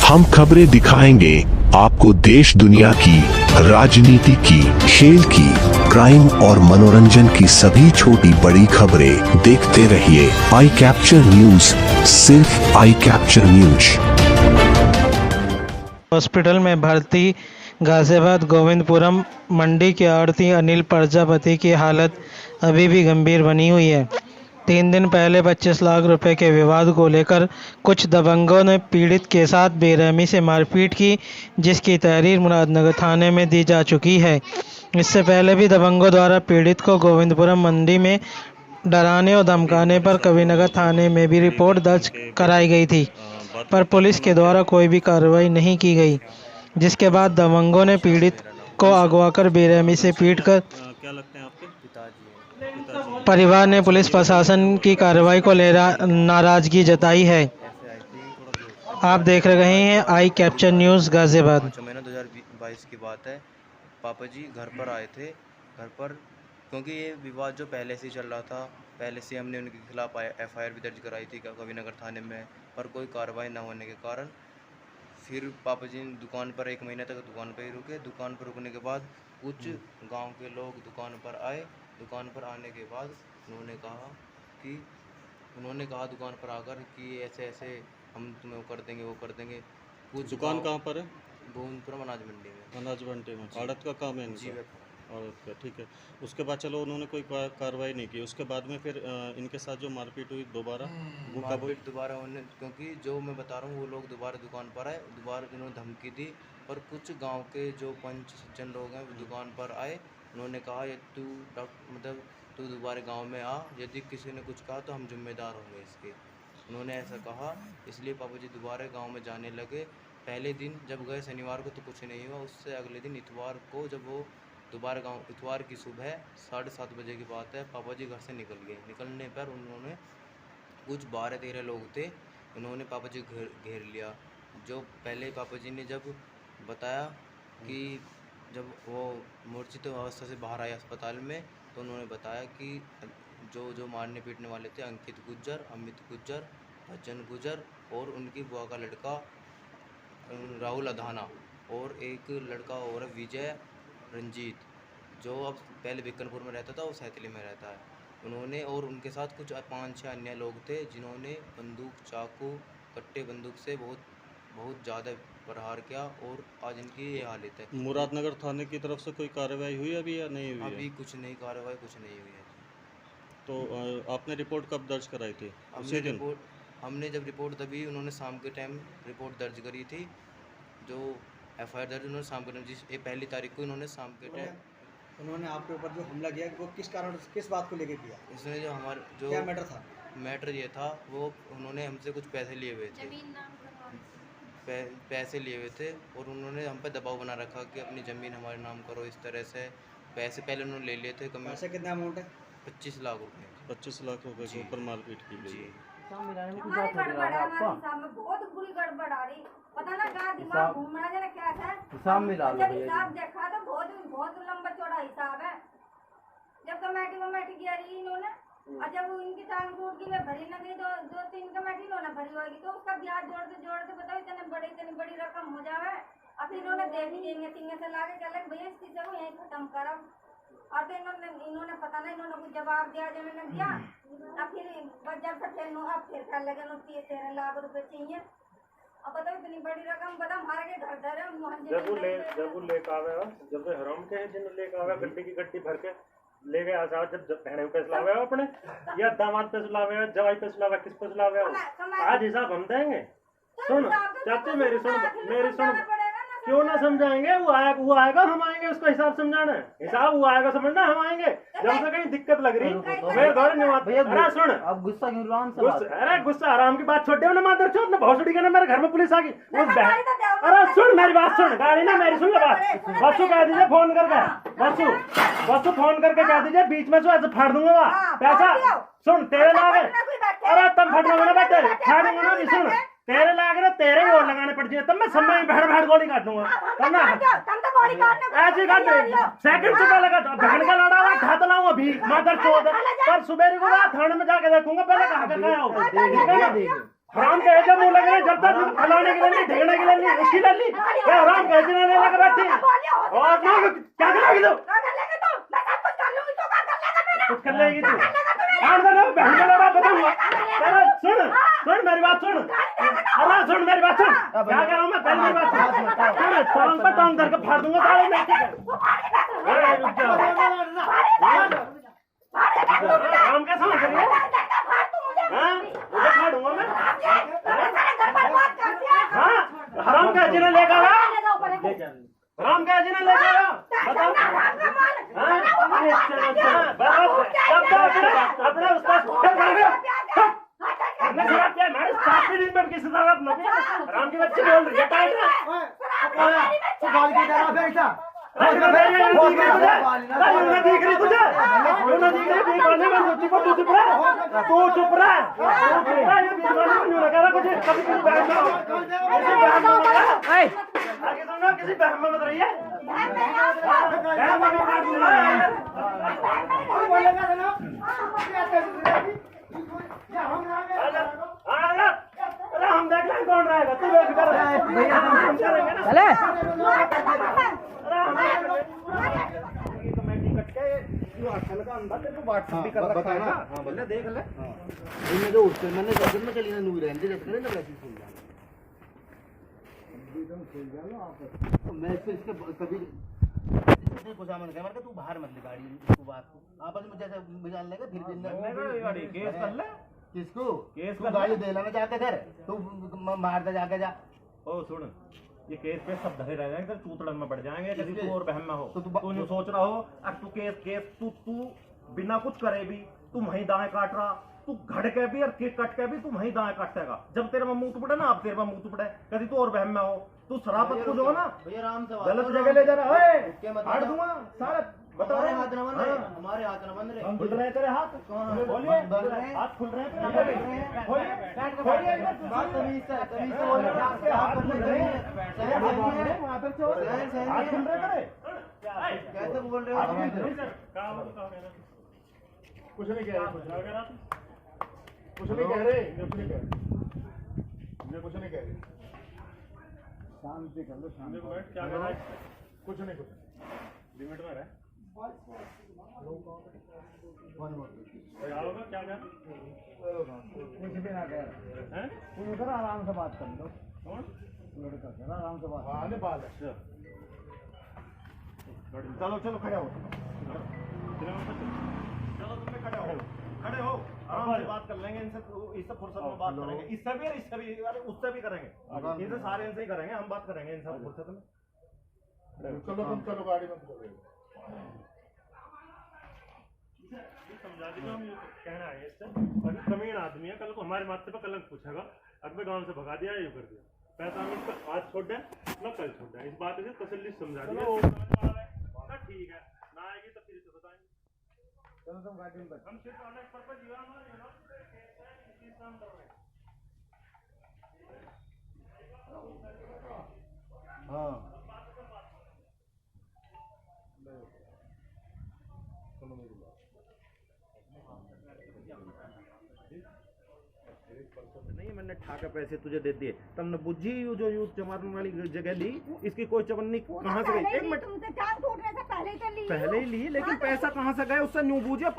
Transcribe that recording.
हम खबरें दिखाएंगे आपको देश दुनिया की, राजनीति की, खेल की, क्राइम और मनोरंजन की सभी छोटी बड़ी खबरें देखते रहिए आई कैप्चर न्यूज, सिर्फ आई कैप्चर न्यूज। हॉस्पिटल में भर्ती गाजियाबाद गोविंदपुरम मंडी के आढ़ती अनिल प्रजापति की हालत अभी भी गंभीर बनी हुई है। 3 दिन पहले 25 लाख रुपए के विवाद को लेकर कुछ दबंगों ने पीड़ित के साथ बेरहमी से मारपीट की, जिसकी तहरीर मुरादनगर थाने में दी जा चुकी है। इससे पहले भी दबंगों द्वारा पीड़ित को गोविंदपुरम मंडी में डराने और धमकाने पर कविनगर थाने में भी रिपोर्ट दर्ज कराई गई थी, पर पुलिस के द्वारा कोई भी कार्रवाई नहीं की गई, जिसके बाद दबंगों ने पीड़ित को अगवा कर बेरहमी से पीटकर क्या लगते हैं आपके पिताजी? परिवार ने पुलिस प्रशासन की कार्रवाई को लेकर नाराजगी जताई है। आप देख रहे हैं आई कैप्चर न्यूज़ गाजियाबाद। 5 महीना 2022 की बात है। पापा जी घर पर आए थे, घर पर क्योंकि ये विवाद जो पहले से ही चल रहा था, पहले से हमने उनके खिलाफ FIR भी दर्ज कराई थी कविनगर थाने में, पर कोई कार्रवाई न होने के कारण फिर पापा जी दुकान पर 1 महीने तक दुकान पर ही रुके। दुकान पर रुकने के बाद कुछ गांव के लोग दुकान पर आए। दुकान पर आने के बाद उन्होंने कहा दुकान पर आकर कि ऐसे ऐसे हम तुम्हें वो कर देंगे। कुछ दुकान कहाँ पर है? गोविंदपुरम अनाज मंडी में। अनाज मंडी में आड़त का काम है जी इनका? आड़त का, ठीक है। उसके बाद चलो उन्होंने कोई कार्रवाई नहीं की, उसके बाद में फिर इनके साथ जो मारपीट हुई दोबारा वो कब हुई? मारपीट दोबारा होने, क्योंकि जो मैं बता रहा हूँ वो लोग दोबारा दुकान पर आए, दोबारा इन्होंने धमकी दी। और कुछ गांव के जो पंच सज्जन लोग हैं वो दुकान पर आए। उन्होंने कहा ये तू दोबारा गांव में आ, यदि किसी ने कुछ कहा तो हम जिम्मेदार होंगे इसके। उन्होंने ऐसा कहा, इसलिए पापा जी दोबारा गांव में जाने लगे। पहले दिन जब गए शनिवार को तो कुछ नहीं हुआ। उससे अगले दिन इतवार को जब वो दोबारा गांव, इतवार की सुबह 7:30 बजे की बात है, पापा जी घर से निकल गए। निकलने पर उन्होंने कुछ 12-13 लोग थे, उन्होंने पापा जी घेर लिया। जो पहले पापा जी ने जब बताया कि जब वो मूर्छित अवस्था से बाहर आए अस्पताल में, तो उन्होंने बताया कि जो मारने पीटने वाले थे अंकित गुज्जर, अमित गुज्जर, भजन गुज्जर और उनकी बुआ का लड़का राहुल अधाना, और एक लड़का और है विजय रंजीत, जो अब पहले बिक्कनपुर में रहता था, वो सैतली में रहता है। उन्होंने और उनके साथ कुछ 5-6 अन्य लोग थे, जिन्होंने बंदूक, चाकू, कट्टे बंदूक से बहुत ज़्यादा प्रहार किया, और आज इनकी ये हालत है। मुरादनगर थाने की तरफ से कोई कार्रवाई हुई अभी या नहीं हुई? अभी कुछ नहीं, कार्रवाई कुछ नहीं हुई है। तो आपने रिपोर्ट कब दर्ज कराई थी? उसी दिन? हमने जब रिपोर्ट तभी उन्होंने शाम के टाइम रिपोर्ट दर्ज करी थी। जो FIR दर्ज उन्होंने शाम के टाइम, 1 तारीख को इन्होंने शाम के टाइम उन्होंने आपके ऊपर जो हमला किया वो किस कारण, किस बात को लेकर किया? इसमें जो हमारे जो क्या मैटर था? मैटर ये था, वो उन्होंने हमसे कुछ पैसे लिए हुए थे, पैसे लिए हुए थे, और उन्होंने हम पे दबाव बना रखा कि अपनी ज़मीन हमारे नाम करो। इस तरह से पैसे पहले उन्होंने ले लिए थे। पैसे कितना अमाउंट है? 25 लाख रुपये। 25 लाख रुपए के ऊपर मारपीट की गई। हमारी गड़बड़ है, हमारे हिसाब में बहुत बुरी गड़बड़ आ रही, पता ना क्या दिमाग घूम रहा है, क्या है। हिसाब मिला लो, जब हिसाब देखा तो बहुत लंबा चौड़ा हिसाब है। जब कमेटी की आ रही इन्होंने, और जब इनकी टांग टूट गई, भरी न गई, 2-3 कमेटी इन्होंने भरी होगी, तो उसका ब्याज जोड़ते बताओ इतनी बड़ी रकम हो जावे। और फिर इन्होंने देनी तींगे से लाके कहले भैया इसकी चलो यहीं खत्म करब। और तो इन्होंने पता नहीं, इन्होंने कुछ जवाब दिया, जब इन्होंने दिया, अब जब से फिर कर लगे 13 लाख रुपए चाहिए। अब बताओ इतनी बड़ी रकम, बता हमारे के घर दर है। जब वो लेके आवे, जब वे हराम के हैं, जिन्होंने लेके आवे गड्डी की गड्डी भर के ले गए आजाद, जब बहने पे सुलावे हो अपने, या दामाद पे सुलावे हो, जवाई पे सुलावे, किस पे सुलावे हो, आज हिसाब हम देंगे। सुन चाची मेरी सुन, क्यों ना समझाएंगे? वो आएगा, हम आएंगे उसको हिसाब समझाना। हिसाब वो आएगा समझना, हम आएंगे। जब से कहीं दिक्कत लग रही अरे सुन, अब गुस्सा क्यों? अरे गुस्सा आराम की बात छोड़ दे, मादर चोद ने भौसड़ी के ना मेरे घर में पुलिस आ गई। अरे सुन मेरी बात, सुन गाड़ी ना मेरी, सुन बात। बसु कह दीजिए फोन करके, बसु फोन करके कह दीजिए, बीच में जो ऐसे फाड़ दूंगा वहाँ पैसा। सुन तेरे लाग, अरे तब फटना ना बेटे, फाड़ूंगा ना। सुन तेरे लाग रहे, तेरे ही और लगाने पड़ जाए, तब मैं समय भैड़ गोली काट दूंगा। तब ना ऐसे सेकंड से पहले भगन का लड़ा हुआ खाता लाऊं अभी मादर चोद। पर सुबह को थाने में जाके देखूंगा पहले कहाँ का खाया होगा। हराम के मुंह लगे, जब तक फलाने के लिए ढेगने की ले ली, उसकी ले ली, क्या आराम कैसे ना ले लगा बैठी और ना क्या करेगी तू? कुछ कर लेगी तू? काट दे ना, बहन का लड़ा बताऊंगा। तेरा सुन मेरी बात सुन, अरे सुन मेरी बात सुन, क्या कह रहा हूँ मैं, पहले मेरी बात सुन, टांग पर टांग धर के फाड़ दूंगा साले मैं, ठीक है? अरे रुक जाओ, काम क्या समझ रही है? हाँ, मुझे फाड़ूंगा मैं? हाँ, हराम का जिन्हें लेकर आया, हराम का जिन्हें लेकर आया, बताओ? हाँ, अपने शराब क्या हमारे 7 दिन में किसी तरह हराम की बच्ची बोल रही है टाइट दिख रही तुझे तू चुप रहा किसी बहन में मत रही है हम देख लें कौन रहेगा तू चले कमेटी कट के अंदर तेरे को व्हाट्सएप भी कर रखा है ना बोले देख ले इनमें जो उससे मैंने जगत में चली ना नूर रहने देते ना वैसे सुन जाना एकदम सुन जाना आप मैं इसके कभी को सामान कह मार तू बाहर मत ले गाड़ी इसको बात आपस में जैसे बिजान लेगा फिर भी गाड़ी केस कर ले किसको केस कर गाड़ी दे लेना जाके घर तू मार दे जाके जा ओ सुन ये केस पे सब धरे रह जाएंगे चूतड़न में पड़ जाएंगे किसी को और बहन में हो तो तू नहीं सोच रहा हो अब तू केस तू बिना कुछ करे भी तू वहीं दाएं काट रहा तू घड़ के भी और केक कट के भी तू वहीं दाएं काटेगा जब तेरे में मुंह टुपड़े ना अब तेरे में मुंह टुपड़े कभी तू और बहन में हो तू शराबत कुछ हो ना गलत जगह ले जा रहा है हाथ दूंगा सारे बता रहे हाथ न बन रहे हमारे हाथ न बन रहे खुल रहे तेरे हाथ बोलिए हाथ खुल रहे हैं खोलिए बात तमीज से बोल रहे हाथ खुल रहे हैं वहां पर चोर हाथ खुल रहे तेरे कैसे बोल रहे हो कुछ नहीं कह रहे कुछ नहीं कह रहे कुछ नहीं कह रहे शांति कर लो शांति को बैठ क्या कर रहा है कुछ नहीं कुछ लिमिट में रहे क्या कुछ भी ना कह हैं उधर आराम से बात कर लो कौन लड़का कर आराम से बात आने बात है चलो चलो खड़े हो चलो तुम खड़े हो आराम से बात कर लेंगे इससे फुर्सत में बात करेंगे इससे भी अरे उससे भी करेंगे इनसे सारे इनसे ही करेंगे हम बात करेंगे इनसे फुर्सत में चलो गाड़ी में समझा दीजिए हम कहना है इससे अभी कमीन आदमी है कल को हमारे माथे पर कलंक पूछेगा अब मैं गाँव से भगा दिया ये कर दिया पैसा हम इसको आज छोड़ दें ना कल छोड़ दें इस बात से तसल्ली समझा दिया ठीक है ना आएगी तो फिर से बताएंगे चलो तुम गाड़ी में हम सिर्फ ऑनलाइन पर्पस जीवा हाँ नहीं मैंने ठाकर पैसे तुझे दे दिए तुमने बुझी जो यूथ चमारने वाली जगह ली इसकी कोई चवन्नी कहाँ से गई एक मिनट पहले ही ली लेकिन पैसा कहाँ से गए उससे न्यू बूझे